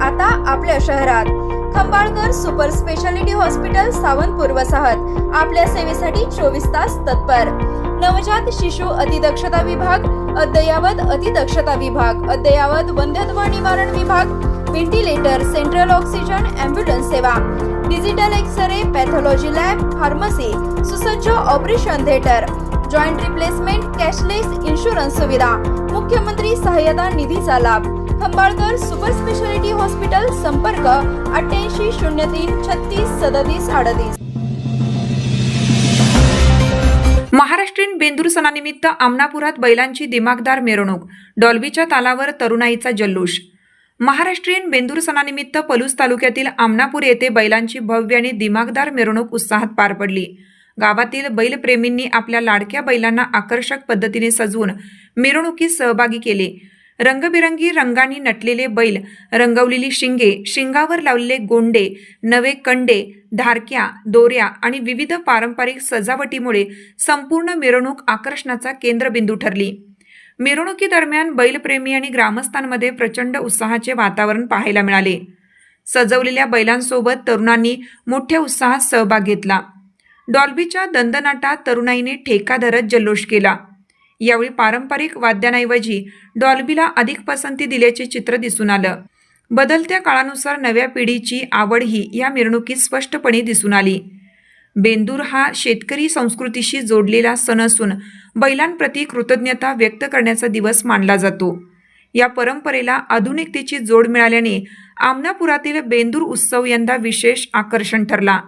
आता आपल्या शहरात Khambalkar super speciality hospital Sawantpur वसाहत आपल्या सेवेसाठी 24 तास तत्पर। नवजात शिशु अतिदक्षता विभाग, अद्ययावत अतिदक्षता विभाग, अद्ययावत वंध्यत्व निवारण विभाग, व्हेंटिलेटर, सेंट्रल ऑक्सिजन, ॲम्ब्युलन्स सेवा, digital X ray, pathology lab, pharmacy, सुसज्ज operation theatre, joint replacement, cashless insurance सुविधा, मुख्यमंत्री सहाय्यता निधीचा लाभ। खंबाळकर सुपर स्पेशालिटी हॉस्पिटल, संपर्क 8803 36 37 38। महाराष्ट्रीयन बेंदूर सणानिमित्त आमनापुरात बैलांची दिमागदार मिरवणूक, डॉल्बीच्या तालावर तरुणाईचा जल्लोष। महाराष्ट्रीयन बेंदूर सणानिमित्त पलूस तालुक्यातील आमनापूर येथे बैलांची भव्य आणि दिमागदार मिरवणूक उत्साहात पार पडली। गावातील बैलप्रेमींनी आपल्या लाडक्या बैलांना आकर्षक पद्धतीने सजवून मिरवणुकीत सहभागी केले। रंगबिरंगी रंगांनी नटलेले बैल, रंगवलेली शिंगे, शिंगावर लावलेले गोंडे, नवे कंडे, धारक्या, दोऱ्या आणि विविध पारंपरिक सजावटीमुळे संपूर्ण मिरवणूक आकर्षणाचा केंद्रबिंदू ठरली। मिरवणुकीदरम्यान बैलप्रेमी आणि ग्रामस्थांमध्ये प्रचंड उत्साहाचे वातावरण पाहायला मिळाले। सजवलेल्या बैलांसोबत तरुणांनी मोठ्या उत्साहात सहभाग घेतला। डॉल्बीच्या दंदनाटात तरुणाईने ठेका धरत जल्लोष केला। यावेळी पारंपरिक वाद्यांऐवजी डॉल्बीला अधिक पसंती दिल्याचे चित्र दिसून आलं। बदलत्या काळानुसार नव्या पिढीची आवडही या मिरवणुकीत स्पष्टपणे दिसून आली। बेंदूर हा शेतकरी संस्कृतीशी जोडलेला सण असून बैलांप्रती कृतज्ञता व्यक्त करण्याचा दिवस मानला जातो। या परंपरेला आधुनिकतेची जोड मिळाल्याने आमनापुरातील बेंदूर उत्सव यंदा विशेष आकर्षण ठरला।